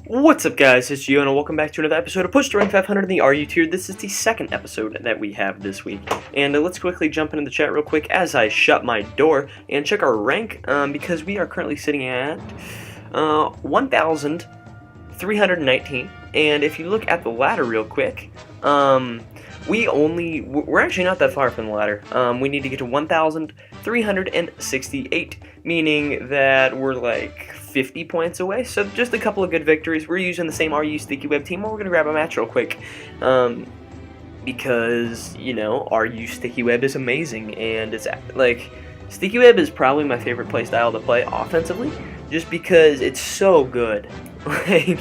What's up, guys? It's Gio, and welcome back to another episode of Push to Rank 500 in the RU tier. This is the second episode that we have this week. And let's quickly jump into the chat real quick as I shut my door and check our rank, because we are currently sitting at 1,319. And if you look at the ladder real quick, we're actually not that far from the ladder. We need to get to 1,368, meaning that we're like 50 points away, so just a couple of good victories. We're using the same RU Sticky Web team, we're going to grab a match real quick, because, you know, RU Sticky Web is amazing, and it's, like, Sticky Web is probably my favorite playstyle to play offensively, just because it's so good. Like,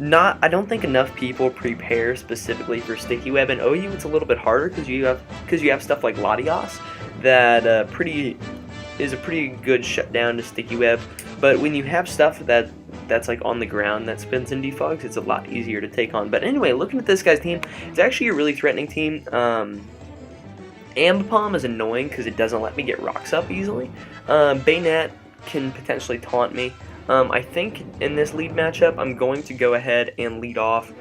I don't think enough people prepare specifically for Sticky Web. In OU, it's a little bit harder, because you have stuff like Latios, that is a pretty good shutdown to Sticky Web. But when you have stuff that's like on the ground that spins and defogs, it's a lot easier to take on. But anyway, looking at this guy's team, it's actually a really threatening team. Ambipom is annoying because it doesn't let me get rocks up easily. Bayonet can potentially taunt me. I think in this lead matchup, I'm going to go ahead and lead off.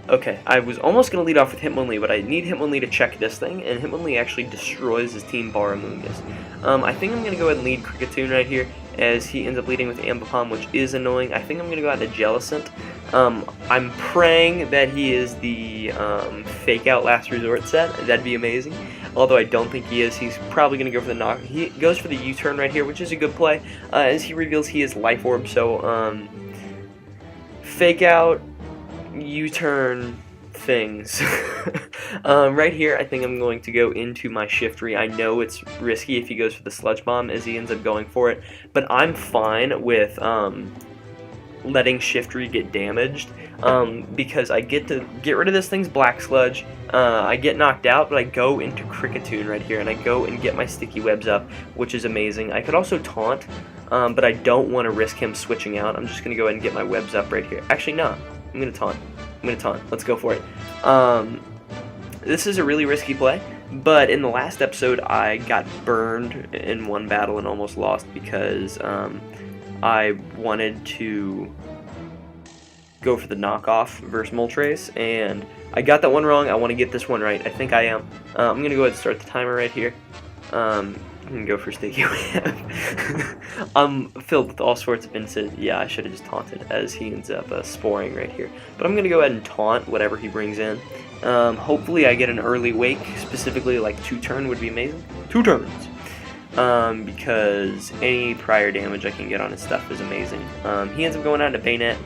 Okay, I was almost going to lead off with Hitmonlee, but I need Hitmonlee to check this thing, and Hitmonlee actually destroys his team bar Amoonguss. I think I'm going to go ahead and lead Kricketune right here, as he ends up leading with Ambipom, which is annoying. I think I'm going to go out to Jellicent. I'm praying that he is the Fake Out Last Resort set. That'd be amazing. Although I don't think he is. He's probably going to go for the knock. He goes for the U-turn right here, which is a good play, as he reveals he is Life Orb. So, Fake Out, U-turn things. Right here, I think I'm going to go into my Shiftry. I know it's risky if he goes for the Sludge Bomb, as he ends up going for it, but I'm fine with letting Shiftry get damaged, because I get to get rid of this thing's Black Sludge. I get knocked out, but I go into Kricketune right here, and I go and get my Sticky Webs up, which is amazing. I could also taunt, but I don't want to risk him switching out. I'm just going to go ahead and get my webs up right here. Actually, no. I'm going to taunt. Let's go for it. This is a really risky play, but in the last episode, I got burned in one battle and almost lost because I wanted to go for the knockoff versus Moltres, and I got that one wrong. I want to get this one right. I think I am. I'm going to go ahead and start the timer right here. I'm going to go for Sticky Web. I'm filled with all sorts of incident. Yeah, I should have just taunted, as he ends up sporing right here. But I'm going to go ahead and taunt whatever he brings in. Hopefully I get an early wake, specifically like 2-turn would be amazing. 2 turns! Because any prior damage I can get on his stuff is amazing. He ends up going out to Bayonet,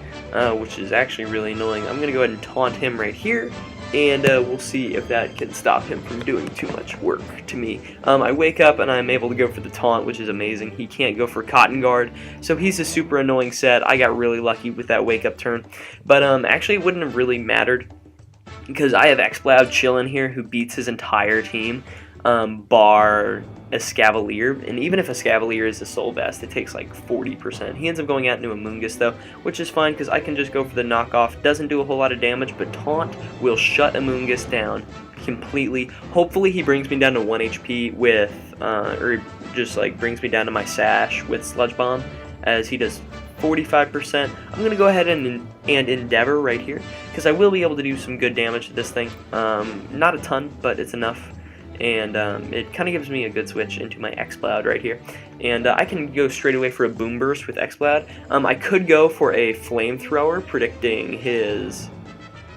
which is actually really annoying. I'm going to go ahead and taunt him right here, and we'll see if that can stop him from doing too much work to me. I wake up and I'm able to go for the taunt, which is amazing. He can't go for Cotton Guard, so he's a super annoying set. I got really lucky with that wake up turn, but actually it wouldn't have really mattered, because I have Xploud chilling here who beats his entire team, bar Escavalier, and even if Escavalier is a Soul Vest, it takes like 40%. He ends up going out into Amoonguss though, which is fine because I can just go for the knockoff. Doesn't do a whole lot of damage, but Taunt will shut Amoonguss down completely. Hopefully he brings me down to 1 HP with, or just like brings me down to my Sash with Sludge Bomb, as he does 45%. I'm going to go ahead and Endeavor right here, because I will be able to do some good damage to this thing. Not a ton, but it's enough. And it kind of gives me a good switch into my Xploud right here. And I can go straight away for a Boom Burst with Xploud. I could go for a Flamethrower, predicting his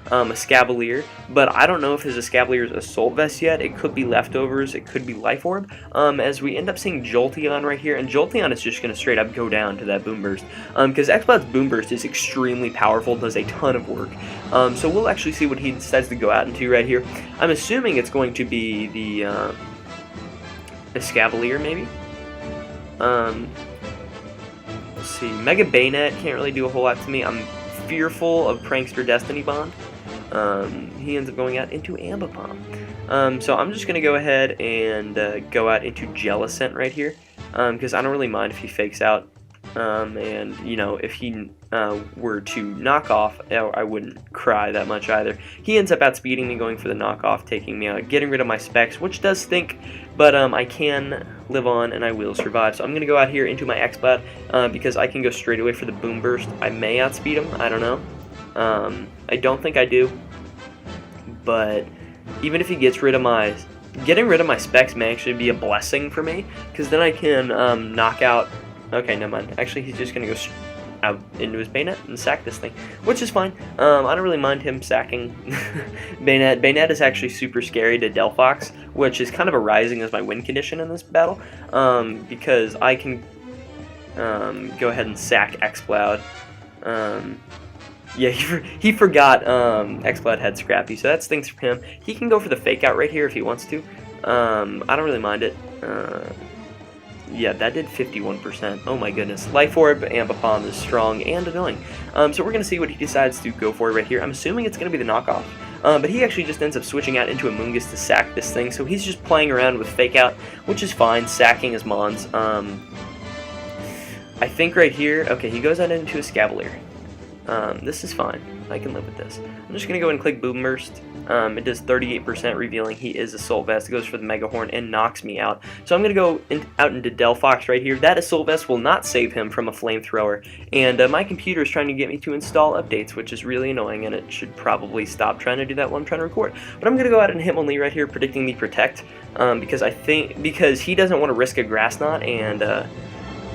Escavalier, but I don't know if his Escavalier is Assault Vest yet. It could be Leftovers, it could be Life Orb, as we end up seeing Jolteon right here, and Jolteon is just going to straight up go down to that Boom Burst, because Xploud's Boom Burst is extremely powerful, does a ton of work, so we'll actually see what he decides to go out into right here. I'm assuming it's going to be the Escavalier, maybe? Let's see, Mega Bayonet can't really do a whole lot to me. I'm fearful of Prankster Destiny Bond. He ends up going out into Ambipom. So I'm just going to go ahead and go out into Jellicent right here, because I don't really mind if he fakes out. and you know, if he were to knock off, I wouldn't cry that much either. He ends up outspeeding me, going for the knockoff, taking me out, getting rid of my specs, which does stink, but I can live on and I will survive. So I'm going to go out here into my X-Cloud because I can go straight away for the Boom Burst. I may outspeed him, I don't know. I don't think I do, but even if he gets rid of my... Getting rid of my specs may actually be a blessing for me, because then I can knock out... Okay, never mind. Actually, he's just going to go out into his Bayonet and sack this thing, which is fine. I don't really mind him sacking Bayonet. Bayonet is actually super scary to Delphox, which is kind of a rising as my win condition in this battle, because I can go ahead and sack X-Cloud. Yeah, he forgot X-Cloud had Scrappy, so that stinks for him. He can go for the Fake Out right here if he wants to. I don't really mind it. Yeah, that did 51%. Oh my goodness. Life Orb, Ambipom is strong and annoying. So we're going to see what he decides to go for right here. I'm assuming it's going to be the knockoff. But he actually just ends up switching out into a Moongus to sack this thing. So he's just playing around with Fake Out, which is fine, sacking his Mons. I think right here, okay, he goes out into a Scavalier. This is fine. I can live with this. I'm just going to go and click Boom Burst. It does 38%, revealing he is Assault Vest. It goes for the Mega Horn and knocks me out. So I'm going to go out into Delphox right here. That Assault Vest will not save him from a Flamethrower. And my computer is trying to get me to install updates, which is really annoying, and it should probably stop trying to do that while I'm trying to record. But I'm going to go out and Hitmonlee right here, predicting the Protect, because he doesn't want to risk a Grass Knot, and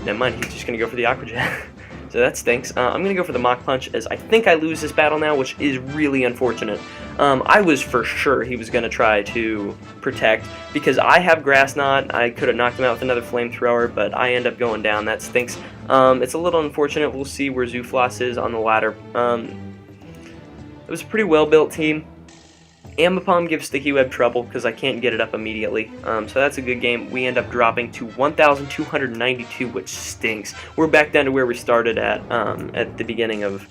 never mind, he's just going to go for the Aqua Jet. So that stinks. I'm going to go for the Mach Punch, as I think I lose this battle now, which is really unfortunate. I was for sure he was going to try to protect, because I have Grass Knot. I could have knocked him out with another Flamethrower, but I end up going down. That stinks. It's a little unfortunate. We'll see where Zoofloss is on the ladder. It was a pretty well-built team. Ambipom gives Sticky Web trouble because I can't get it up immediately, so that's a good game. We end up dropping to 1,292, which stinks. We're back down to where we started at the beginning of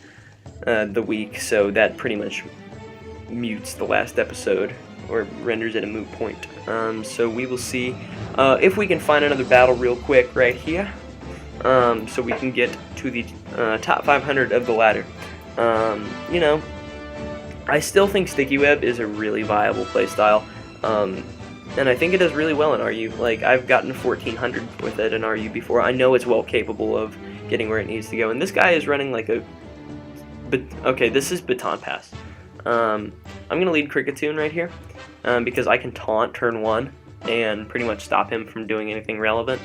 the week, so that pretty much mutes the last episode, or renders it a moot point. So we will see if we can find another battle real quick right here, so we can get to the top 500 of the ladder. You know, I still think Sticky Web is a really viable playstyle, and I think it does really well in RU. Like, I've gotten 1400 with it in RU before. I know it's well capable of getting where it needs to go, and this guy is running like a... But okay, this is Baton Pass. I'm going to lead Kricketune right here, because I can taunt turn 1 and pretty much stop him from doing anything relevant.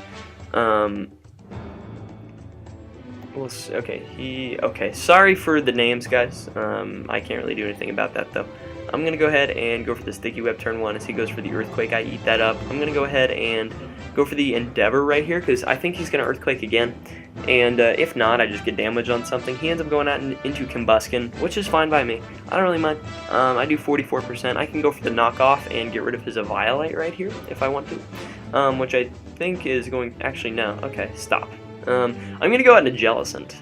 Okay, sorry for the names, guys. I can't really do anything about that, though. I'm going to go ahead and go for the Sticky Web turn 1 as he goes for the Earthquake. I eat that up. I'm going to go ahead and go for the Endeavor right here, because I think he's going to Earthquake again. And if not, I just get damage on something. He ends up going out into Combuskin, which is fine by me. I don't really mind. I do 44%. I can go for the knockoff and get rid of his Eviolite right here if I want to, which I think is going... Actually, no. Okay, stop. I'm going to go out into Jellicent,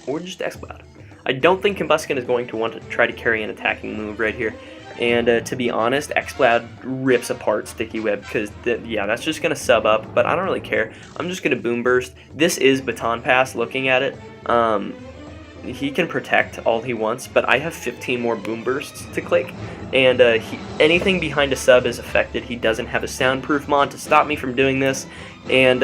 or just X-Cloud. I don't think Combuskin is going to want to try to carry an attacking move right here, and to be honest, X-Cloud rips apart Sticky Web, because, yeah, that's just going to sub up, but I don't really care. I'm just going to Boom Burst. This is Baton Pass, looking at it. He can protect all he wants, but I have 15 more Boom Bursts to click, and anything behind a sub is affected. He doesn't have a soundproof mon to stop me from doing this, and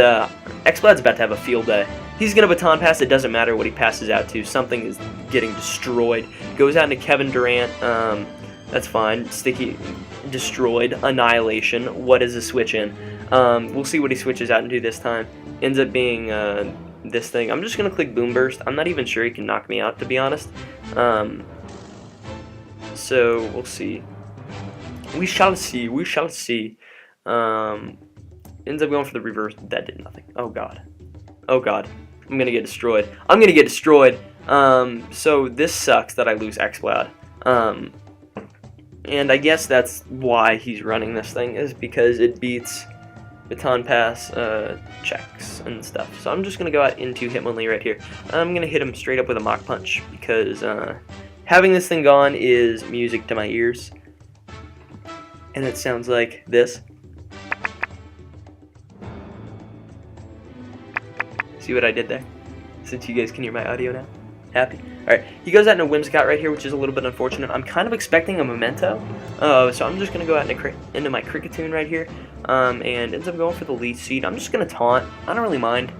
X-Cloud's about to have a field day. He's going to Baton Pass. It doesn't matter what he passes out to. Something is getting destroyed. Goes out into Kevin Durant. That's fine. Sticky, destroyed. Annihilation. What is a switch in? We'll see what he switches out into this time. Ends up being... this thing. I'm just going to click Boom Burst. I'm not even sure he can knock me out, to be honest. So, we'll see. We shall see. We shall see. Ends up going for the reverse. That did nothing. Oh, God. Oh, God. I'm going to get destroyed. I'm going to get destroyed. So, this sucks that I lose X-Cloud. And I guess that's why he's running this thing, is because it beats... Baton Pass checks and stuff. So I'm just going to go out into Hitmonlee right here. I'm going to hit him straight up with a Mach Punch, because having this thing gone is music to my ears. And it sounds like this. See what I did there? Since you guys can hear my audio now. Happy. Alright, he goes out into Whimsicott right here, which is a little bit unfortunate. I'm kind of expecting a Memento, so I'm just going to go out into my Cricketune right here, and ends up going for the lead seed. I'm just going to taunt. I don't really mind.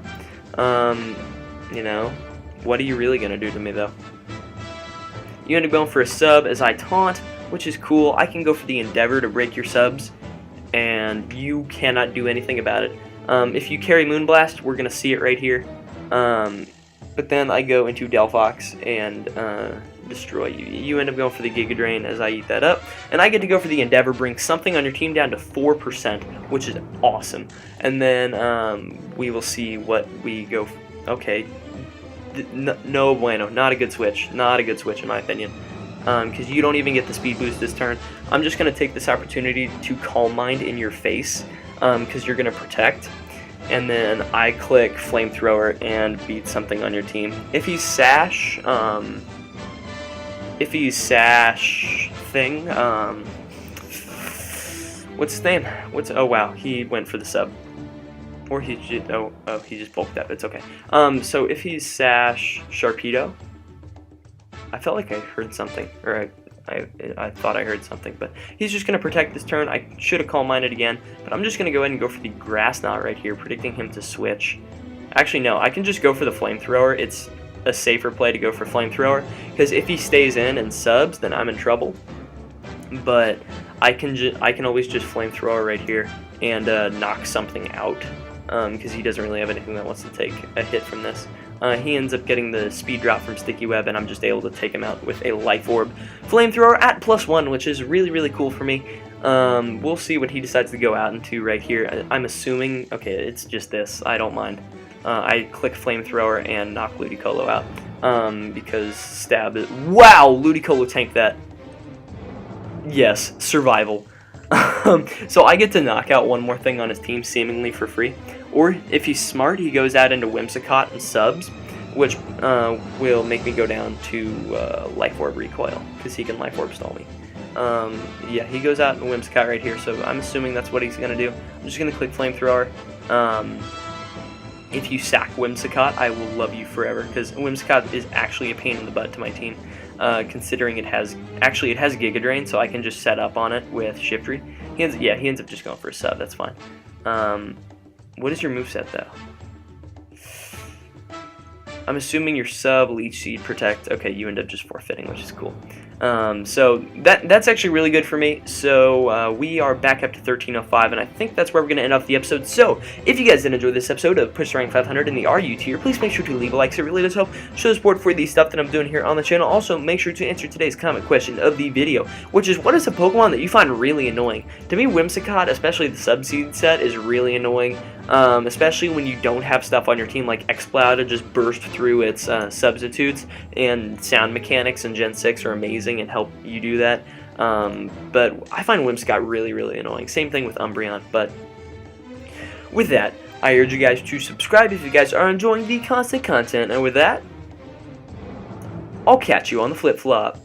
You know, what are you really going to do to me, though? You end up going for a sub as I taunt, which is cool. I can go for the Endeavor to break your subs, and you cannot do anything about it. If you carry Moonblast, we're going to see it right here. But then I go into Delphox and destroy you. You end up going for the Giga Drain as I eat that up. And I get to go for the Endeavor, bring something on your team down to 4%, which is awesome. And then we will see what we go... Okay. No bueno. Not a good switch. Not a good switch in my opinion. Because you don't even get the speed boost this turn. I'm just going to take this opportunity to Calm Mind in your face, because you're going to protect. And then I click Flamethrower and beat something on your team. If he's Sash thing, what's his name? Oh wow, he went for the sub. Or he just, he just bulked up, it's okay. So if he's Sash Sharpedo, I felt like I heard something, or I thought I heard something, but he's just going to protect this turn. I should have Calm Minded again, but I'm just going to go ahead and go for the Grass Knot right here, predicting him to switch. Actually, no, I can just go for the Flamethrower. It's a safer play to go for Flamethrower, because if he stays in and subs, then I'm in trouble. But I can always just Flamethrower right here and knock something out, because he doesn't really have anything that wants to take a hit from this. He ends up getting the speed drop from Sticky Web, and I'm just able to take him out with a Life Orb Flamethrower at +1, which is really, really cool for me. We'll see what he decides to go out into right here. I'm assuming, okay, it's just this. I don't mind. I click Flamethrower and knock Ludicolo out, because Stab is... Wow! Ludicolo tanked that. Yes, survival. So I get to knock out one more thing on his team, seemingly for free. Or, if he's smart, he goes out into Whimsicott and subs, which will make me go down to Life Orb Recoil, because he can Life Orb stall me. Yeah, he goes out in Whimsicott right here, so I'm assuming that's what he's going to do. I'm just going to click Flamethrower. If you sack Whimsicott, I will love you forever, because Whimsicott is actually a pain in the butt to my team, considering it has Giga Drain, so I can just set up on it with Shiftry. He ends up just going for a sub, that's fine. What is your moveset, though? I'm assuming your sub, Leech Seed, Protect. Okay, you end up just forfeiting, which is cool. So that's actually really good for me. So we are back up to 1305, and I think that's where we're going to end off the episode. So if you guys did enjoy this episode of Push Rank 500 in the RU tier, please make sure to leave a like. So it really does help show support for the stuff that I'm doing here on the channel. Also, make sure to answer today's comment question of the video, which is, what is a Pokemon that you find really annoying? To me, Whimsicott, especially the Subseed set, is really annoying. Especially when you don't have stuff on your team like Exploud to just burst through its substitutes, and Sound Mechanics and Gen 6 are amazing and help you do that. But I find Whimsicott really, really annoying. Same thing with Umbreon. But with that, I urge you guys to subscribe if you guys are enjoying the constant content. And with that, I'll catch you on the flip-flop.